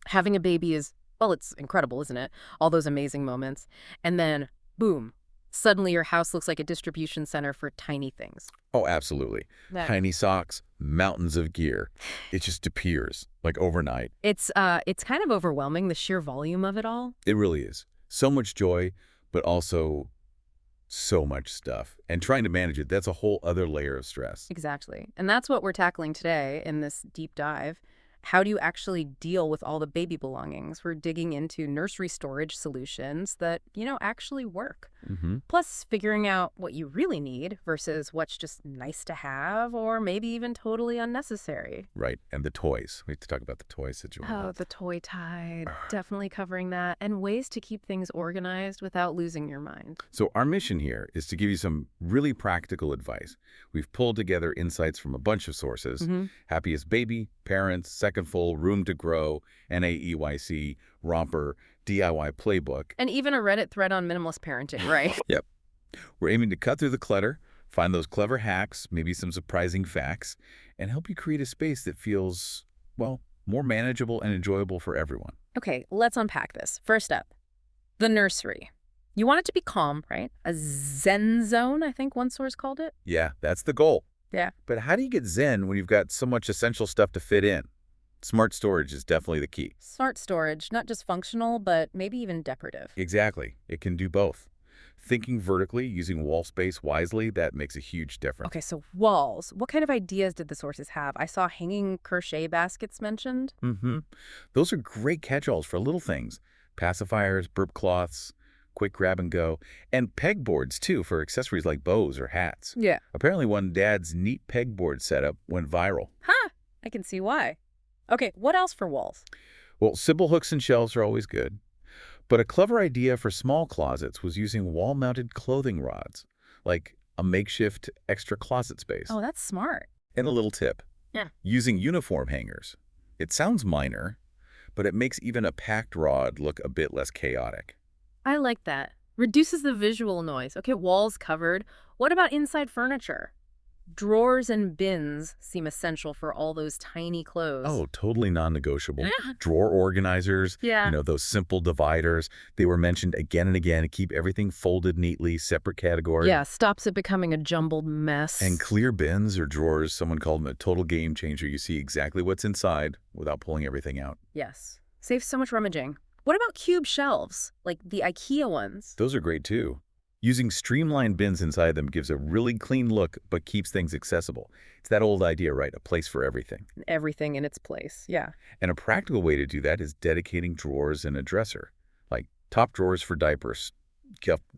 Having a baby is, well, it's incredible, isn't it? All those amazing moments. And then, boom, suddenly your house looks like a distribution center for tiny things. Oh, absolutely. That Tiny socks, mountains of gear. It just appears, like overnight. it's kind of overwhelming, the sheer volume of it all. It really is. So much joy, but also so much stuff. And trying to manage it, that's a whole other layer of stress. Exactly. And that's what we're tackling today in this deep dive. How do you actually deal with all the baby belongings? We're digging into nursery storage solutions that, actually work. Plus, figuring out what you really need versus what's just nice to have or maybe even totally unnecessary. Right. And the toys. We have to talk about the toy situation. Oh, the toy tide. Definitely covering that. And ways to keep things organized without losing your mind. So our mission here is to give you some really practical advice. We've pulled together insights from a bunch of sources. Happiest Baby, Parents, Secondful, Room to Grow, NAEYC, Romper, DIY Playbook. And even a Reddit thread on minimalist parenting, right? Yep. We're aiming to cut through the clutter, find those clever hacks, maybe some surprising facts, and help you create a space that feels, well, more manageable and enjoyable for everyone. Okay, let's unpack this. First up, the nursery. You want it to be calm, right? A zen zone, I think one source called it. Yeah, that's the goal. Yeah. But how do you get zen when you've got so much essential stuff to fit in? Smart storage is definitely the key. Smart storage, not just functional, but maybe even decorative. Exactly. It can do both. Thinking vertically, using wall space wisely, that makes a huge difference. Okay, so walls. What kind of ideas did the sources have? I saw hanging crochet baskets mentioned. Those are great catch-alls for little things. Pacifiers, burp cloths, quick grab and go, and pegboards, too, for accessories like bows or hats. Yeah. Apparently, one dad's neat pegboard setup went viral. Huh, I can see why. Okay, what else for walls? Well, simple hooks and shelves are always good. But a clever idea for small closets was using wall-mounted clothing rods, like a makeshift extra closet space. Oh, that's smart. And a little tip. Yeah. Using uniform hangers. It sounds minor, but it makes even a packed rod look a bit less chaotic. I like that. Reduces the visual noise. Okay, walls covered. What about inside furniture? Drawers and bins seem essential for all those tiny clothes. Oh, totally non-negotiable. Drawer organizers, Yeah. those simple dividers. They were mentioned again and again to keep everything folded neatly, separate categories. Yeah, stops it becoming a jumbled mess. And clear bins or drawers, someone called them a total game changer. You see exactly what's inside without pulling everything out. Yes. Saves so much rummaging. What about cube shelves, like the IKEA ones? Those are great too. Using streamlined bins inside them gives a really clean look, but keeps things accessible. It's that old idea, right? A place for everything. Everything in its place, yeah. And a practical way to do that is dedicating drawers in a dresser, like top drawers for diapers,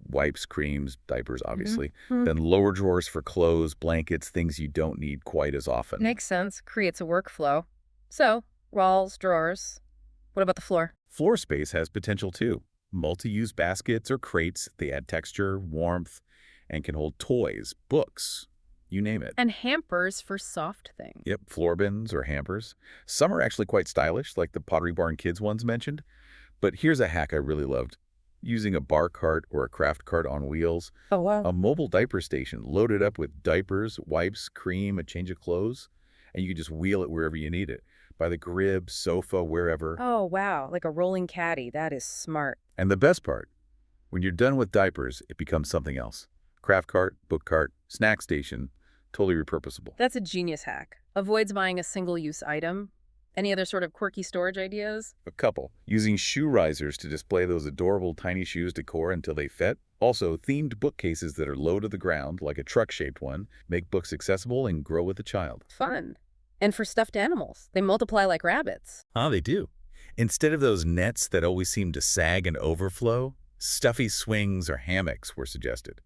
wipes, creams, diapers, obviously. Then lower drawers for clothes, blankets, things you don't need quite as often. Makes sense. Creates a workflow. So, walls, drawers. What about the floor? Floor space has potential too. Multi-use baskets or crates, they add texture, warmth, and can hold toys, books, you name it. And hampers for soft things. Yep, floor bins or hampers. Some are actually quite stylish, like the Pottery Barn Kids ones mentioned. But here's a hack I really loved. Using a bar cart or a craft cart on wheels. Oh, wow. A mobile diaper station loaded up with diapers, wipes, cream, a change of clothes, and you can just wheel it wherever you need it. By the crib, sofa, wherever. Oh, wow. Like a rolling caddy. That is smart. And the best part, when you're done with diapers, it becomes something else. Craft cart, book cart, snack station, totally repurposable. That's a genius hack. Avoids buying a single-use item. Any other sort of quirky storage ideas? A couple. Using shoe risers to display those adorable tiny shoes decor until they fit. Also, themed bookcases that are low to the ground, like a truck-shaped one, make books accessible and grow with the child. Fun. And for stuffed animals, they multiply like rabbits. Ah, they do. Instead of those nets that always seem to sag and overflow, stuffy swings or hammocks were suggested.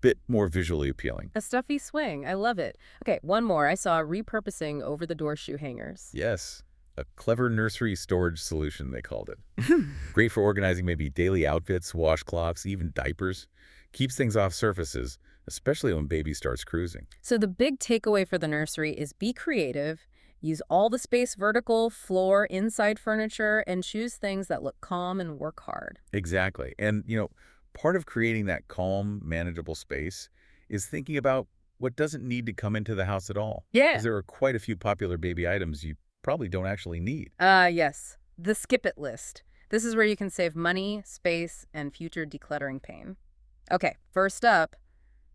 Bit more visually appealing. A stuffy swing. I love it. Okay, one more. I saw repurposing over-the-door shoe hangers. Yes. A clever nursery storage solution, they called it. Great for organizing maybe daily outfits, washcloths, even diapers. Keeps things off surfaces, especially when baby starts cruising. So the big takeaway for the nursery is be creative, use all the space vertical, floor, inside furniture, and choose things that look calm and work hard. Exactly. And, part of creating that calm, manageable space is thinking about what doesn't need to come into the house at all. Yeah. Because there are quite a few popular baby items you probably don't actually need. Yes. The skip it list. This is where you can save money, space, and future decluttering pain. Okay, first up,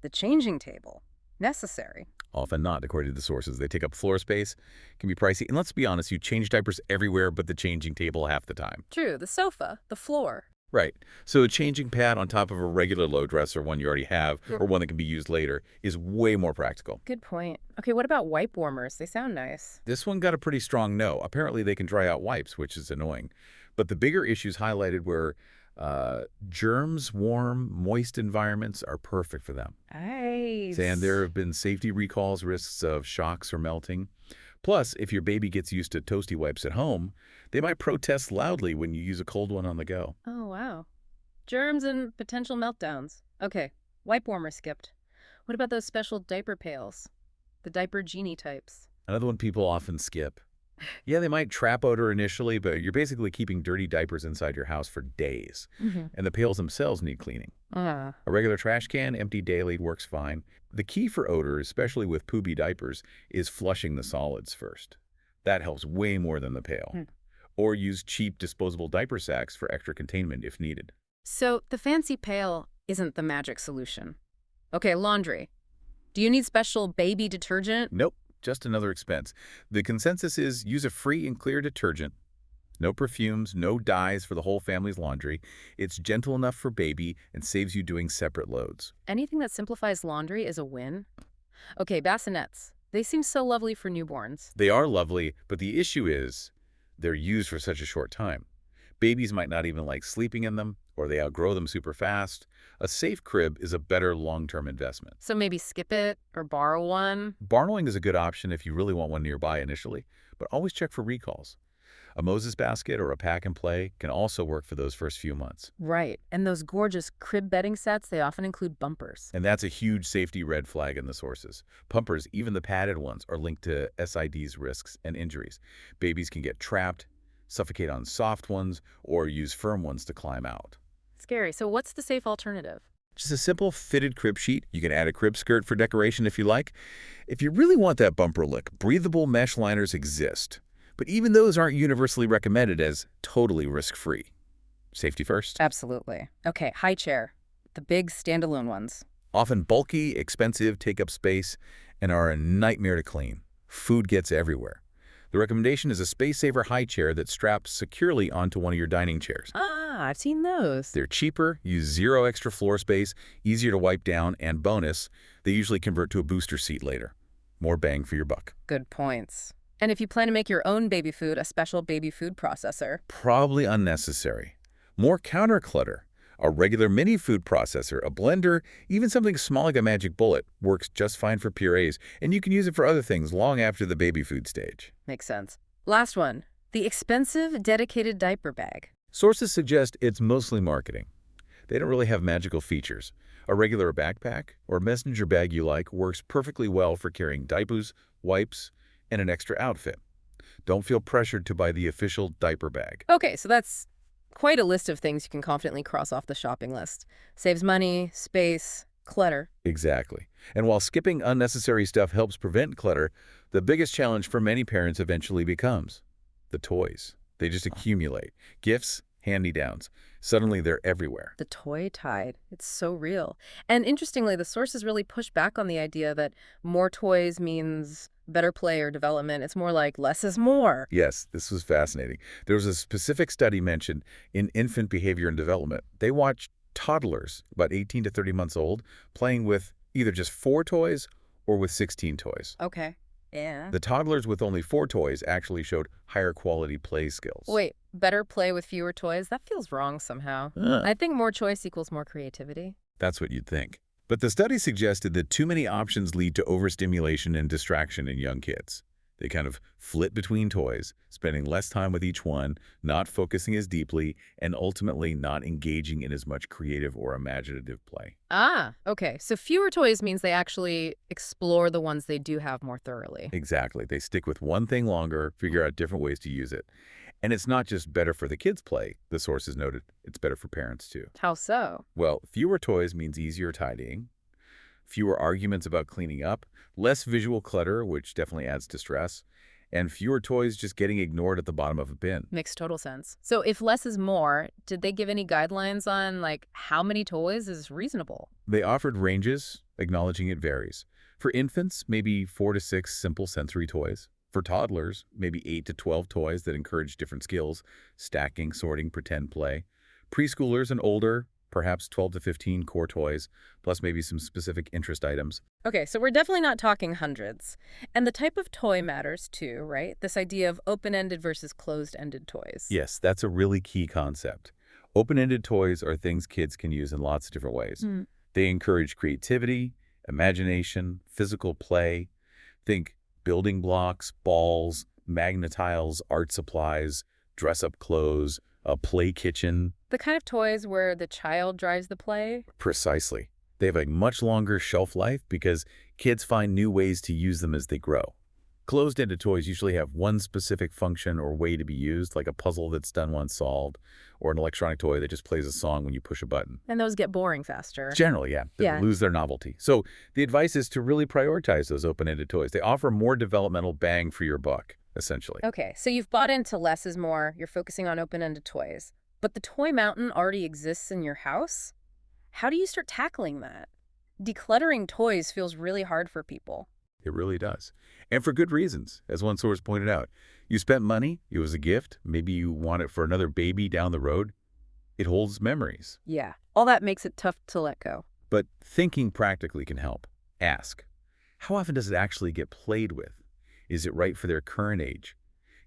the changing table. Necessary. Often not, according to the sources. They take up floor space, can be pricey, and let's be honest, you change diapers everywhere but the changing table half the time. True, the sofa, the floor. Right. So a changing pad on top of a regular low dresser, one you already have, or one that can be used later, is way more practical. Good point. Okay, what about wipe warmers? They sound nice. This one got a pretty strong no. Apparently they can dry out wipes, which is annoying. But the bigger issues highlighted were germs, warm, moist environments are perfect for them. Nice. And there have been safety recalls, risks of shocks or melting. Plus, if your baby gets used to toasty wipes at home, they might protest loudly when you use a cold one on the go. Oh, wow. Germs and potential meltdowns. Okay, wipe warmer skipped. What about those special diaper pails? The diaper genie types. Another one people often skip. Yeah, they might trap odor initially, but you're basically keeping dirty diapers inside your house for days. And the pails themselves need cleaning. A regular trash can, emptied daily, works fine. The key for odor, especially with poopy diapers, is flushing the solids first. That helps way more than the pail. Or use cheap disposable diaper sacks for extra containment if needed. So the fancy pail isn't the magic solution. Okay, laundry. Do you need special baby detergent? Nope, just another expense. The consensus is use a free and clear detergent. No perfumes, no dyes for the whole family's laundry. It's gentle enough for baby and saves you doing separate loads. Anything that simplifies laundry is a win. Okay, bassinets. They seem so lovely for newborns. They are lovely, but the issue is they're used for such a short time. Babies might not even like sleeping in them, or they outgrow them super fast. A safe crib is a better long-term investment. So maybe skip it or borrow one? Borrowing is a good option if you really want one nearby initially, but always check for recalls. A Moses basket or a pack and play can also work for those first few months. Right, and those gorgeous crib bedding sets, they often include bumpers. And that's a huge safety red flag in the sources. Bumpers, even the padded ones, are linked to SIDs risks and injuries. Babies can get trapped, suffocate on soft ones, or use firm ones to climb out. Scary. So what's the safe alternative? Just a simple fitted crib sheet. You can add a crib skirt for decoration if you like. If you really want that bumper look, breathable mesh liners exist. But even those aren't universally recommended as totally risk-free. Safety first. Absolutely. Okay, high chair. The big standalone ones. Often bulky, expensive, take up space, and are a nightmare to clean. Food gets everywhere. The recommendation is a space-saver high chair that straps securely onto one of your dining chairs. Ah, I've seen those. They're cheaper, use zero extra floor space, easier to wipe down, and bonus, they usually convert to a booster seat later. More bang for your buck. Good points. And if you plan to make your own baby food, a special baby food processor. Probably unnecessary. More counter clutter. A regular mini food processor, a blender, even something small like a magic bullet works just fine for purees, and you can use it for other things long after the baby food stage. Makes sense. Last one, the expensive dedicated diaper bag. Sources suggest it's mostly marketing. They don't really have magical features. A regular backpack or messenger bag you like works perfectly well for carrying diapers, wipes, and an extra outfit. Don't feel pressured to buy the official diaper bag. Okay, so that's quite a list of things you can confidently cross off the shopping list. Saves money, space, clutter. Exactly. And while skipping unnecessary stuff helps prevent clutter, the biggest challenge for many parents eventually becomes the toys. They just accumulate. Gifts, hand-me-downs. Suddenly they're everywhere. The toy tide. It's so real. And interestingly, the sources really push back on the idea that more toys means better play or development. It's more like less is more. Yes, this was fascinating. There was a specific study mentioned in infant behavior and development. They watched toddlers, about 18 to 30 months old, playing with either just 4 toys or with 16 toys. Okay. Yeah. The toddlers with only 4 toys actually showed higher quality play skills. Wait, better play with fewer toys? That feels wrong somehow. I think more choice equals more creativity. That's what you'd think. But the study suggested that too many options lead to overstimulation and distraction in young kids. They kind of flit between toys, spending less time with each one, not focusing as deeply, and ultimately not engaging in as much creative or imaginative play. Ah, okay. So fewer toys means they actually explore the ones they do have more thoroughly. Exactly. They stick with one thing longer, figure out different ways to use it. And it's not just better for the kids' play, the sources noted. It's better for parents, too. How so? Well, fewer toys means easier tidying, fewer arguments about cleaning up, less visual clutter, which definitely adds to stress, and fewer toys just getting ignored at the bottom of a bin. Makes total sense. So if less is more, did they give any guidelines on, like, how many toys is reasonable? They offered ranges, acknowledging it varies. For infants, maybe 4 to 6 simple sensory toys. For toddlers, maybe 8 to 12 toys that encourage different skills, stacking, sorting, pretend play. Preschoolers and older, perhaps 12 to 15 core toys, plus maybe some specific interest items. Okay, so we're definitely not talking hundreds. And the type of toy matters too, right? This idea of open-ended versus closed-ended toys. Yes, that's a really key concept. Open-ended toys are things kids can use in lots of different ways. They encourage creativity, imagination, physical play. Think building blocks, balls, magnetiles, art supplies, dress-up clothes, a play kitchen. The kind of toys where the child drives the play? Precisely. They have a much longer shelf life because kids find new ways to use them as they grow. Closed-ended toys usually have one specific function or way to be used, like a puzzle that's done once solved, or an electronic toy that just plays a song when you push a button. And those get boring faster. Generally, yeah. They lose their novelty. So the advice is to really prioritize those open-ended toys. They offer more developmental bang for your buck, essentially. Okay, so you've bought into less is more. You're focusing on open-ended toys. But the toy mountain already exists in your house? How do you start tackling that? Decluttering toys feels really hard for people. It really does. And for good reasons, as one source pointed out. You spent money, it was a gift, maybe you want it for another baby down the road. It holds memories. Yeah, all that makes it tough to let go. But thinking practically can help. Ask, how often does it actually get played with? Is it right for their current age?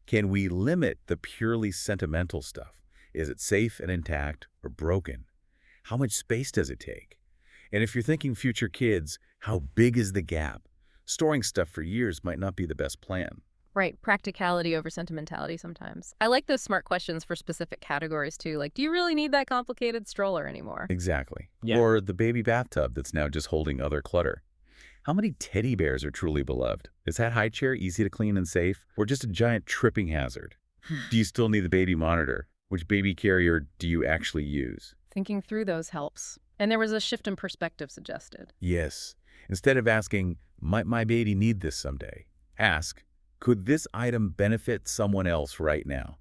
Can we limit the purely sentimental stuff? Is it safe and intact or broken? How much space does it take? And if you're thinking future kids, how big is the gap? Storing stuff for years might not be the best plan. Right, practicality over sentimentality sometimes. I like those smart questions for specific categories too, like, do you really need that complicated stroller anymore? Exactly. Yeah. Or the baby bathtub that's now just holding other clutter. How many teddy bears are truly beloved? Is that high chair easy to clean and safe, or just a giant tripping hazard? Do you still need the baby monitor? Which baby carrier do you actually use? Thinking through those helps. And there was a shift in perspective suggested. Yes. Instead of asking, might my baby need this someday? Ask, could this item benefit someone else right now?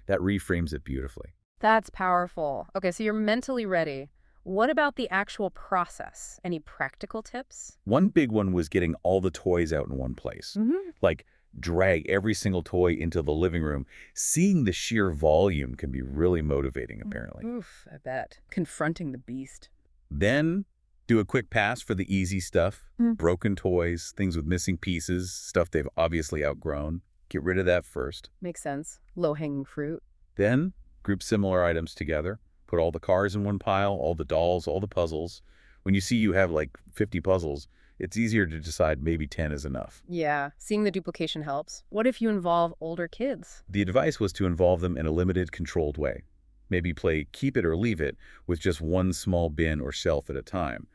That reframes it beautifully. That's powerful. Okay, so you're mentally ready. What about the actual process? Any practical tips? One big one was getting all the toys out in one place. Like, drag every single toy into the living room. Seeing the sheer volume can be really motivating, apparently. Oof, I bet. Confronting the beast. Then do a quick pass for the easy stuff. Broken toys, things with missing pieces, stuff they've obviously outgrown. Get rid of that first. Makes sense. Low-hanging fruit. Then group similar items together. Put all the cars in one pile, all the dolls, all the puzzles. When you see you have like 50 puzzles, it's easier to decide maybe 10 is enough. Yeah, seeing the duplication helps. What if you involve older kids? The advice was to involve them in a limited, controlled way. Maybe play keep it or leave it with just one small bin or shelf at a time.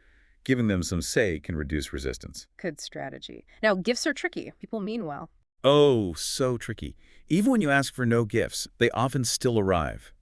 Giving them some say can reduce resistance. Good strategy. Now, gifts are tricky. People mean well. Oh, so tricky. Even when you ask for no gifts, they often still arrive.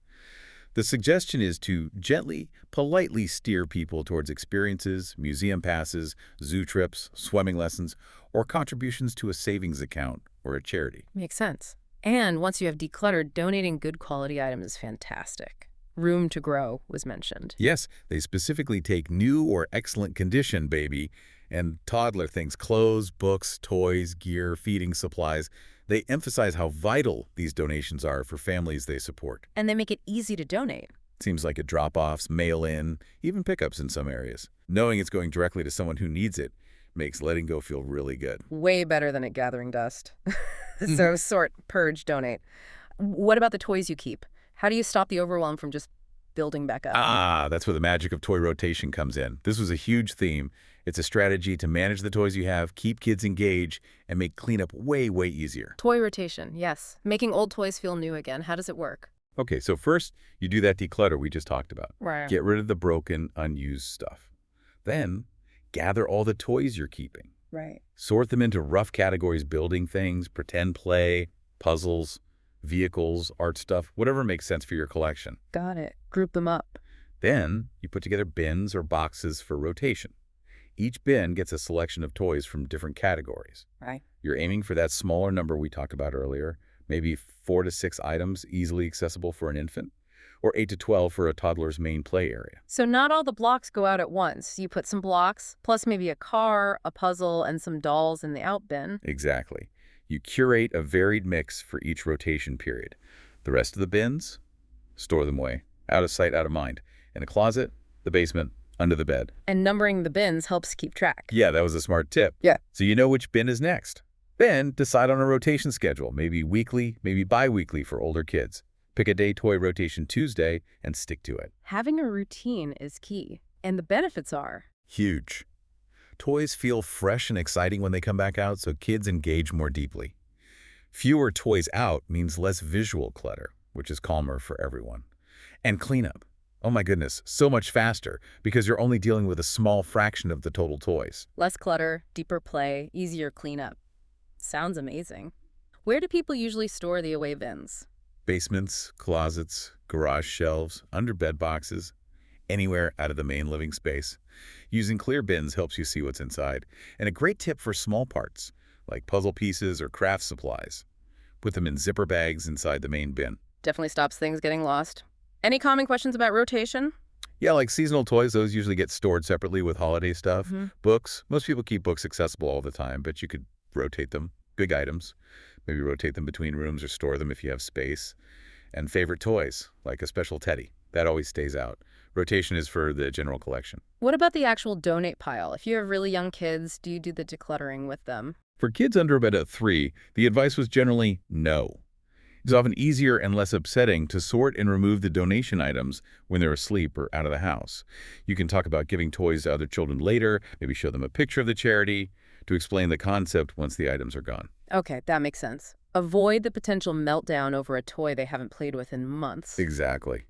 The suggestion is to gently, politely steer people towards experiences, museum passes, zoo trips, swimming lessons, or contributions to a savings account or a charity. Makes sense. And once you have decluttered, donating good quality items is fantastic. Room to grow was mentioned. Yes, they specifically take new or excellent condition, baby, and toddler things, clothes, books, toys, gear, feeding supplies. They emphasize how vital these donations are for families they support. And they make it easy to donate. Seems like at drop-offs, mail-in, even pickups in some areas. Knowing it's going directly to someone who needs it makes letting go feel really good. Way better than at gathering dust. So sort, purge, donate. What about the toys you keep? How do you stop the overwhelm from just building back up? Ah, that's where the magic of toy rotation comes in. This was a huge theme. It's a strategy to manage the toys you have, keep kids engaged, and make cleanup way, way easier. Toy rotation, yes. Making old toys feel new again. How does it work? Okay, so first, you do that declutter we just talked about. Right. Get rid of the broken, unused stuff. Then, gather all the toys you're keeping. Right. Sort them into rough categories: building things, pretend play, puzzles, vehicles, art stuff, whatever makes sense for your collection. Got it. Group them up. Then, you put together bins or boxes for rotation. Each bin gets a selection of toys from different categories. Right. You're aiming for that smaller number we talked about earlier, maybe 4 to 6 items easily accessible for an infant, or 8 to 12 for a toddler's main play area. So not all the blocks go out at once. You put some blocks, plus maybe a car, a puzzle, and some dolls in the out bin. Exactly. You curate a varied mix for each rotation period. The rest of the bins, store them away, out of sight, out of mind, in a closet, the basement, under the bed. And numbering the bins helps keep track. Yeah, that was a smart tip. Yeah. So you know which bin is next. Then decide on a rotation schedule, maybe weekly, maybe bi-weekly for older kids. Pick a day toy rotation Tuesday and stick to it. Having a routine is key, and the benefits are Huge. Toys feel fresh and exciting when they come back out, so kids engage more deeply. Fewer toys out means less visual clutter, which is calmer for everyone. And cleanup. Oh my goodness, so much faster because you're only dealing with a small fraction of the total toys. less clutter, deeper play, easier cleanup. Sounds amazing. Where do people usually store the away bins? Basements, closets, garage shelves, under bed boxes, anywhere out of the main living space. Using clear bins helps you see what's inside. And a great tip for small parts, like puzzle pieces or craft supplies. Put them in zipper bags inside the main bin. Definitely stops things getting lost. Any common questions about rotation? Yeah, like seasonal toys, those usually get stored separately with holiday stuff. Books, most people keep books accessible all the time, but you could rotate them. Big items, maybe rotate them between rooms or store them if you have space. And favorite toys, like a special teddy, that always stays out. Rotation is for the general collection. What about the actual donate pile? If you have really young kids, do you do the decluttering with them? For kids under about 3, the advice was generally no. It's often easier and less upsetting to sort and remove the donation items when they're asleep or out of the house. You can talk about giving toys to other children later, maybe show them a picture of the charity, to explain the concept once the items are gone. Okay, that makes sense. Avoid the potential meltdown over a toy they haven't played with in months. Exactly.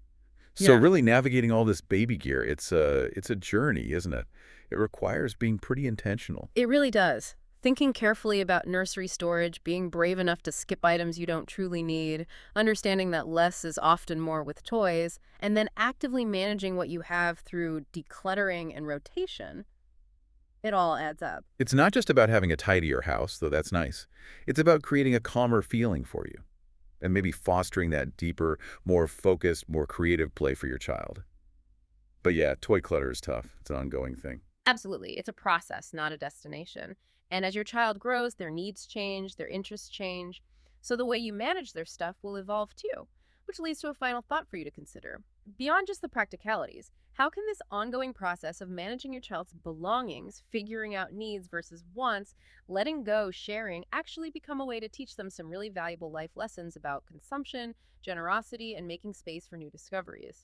So Yeah. really navigating all this baby gear, it's a journey, isn't it? It requires being pretty intentional. It really does. Thinking carefully about nursery storage, being brave enough to skip items you don't truly need, understanding that less is often more with toys, and then actively managing what you have through decluttering and rotation, it all adds up. It's not just about having a tidier house, though that's nice. It's about creating a calmer feeling for you and maybe fostering that deeper, more focused, more creative play for your child. But yeah, toy clutter is tough. It's an ongoing thing. Absolutely. It's a process, not a destination. And as your child grows, their needs change, their interests change. So the way you manage their stuff will evolve too, which leads to a final thought for you to consider. Beyond just the practicalities, how can this ongoing process of managing your child's belongings, figuring out needs versus wants, letting go, sharing, actually become a way to teach them some really valuable life lessons about consumption, generosity, and making space for new discoveries?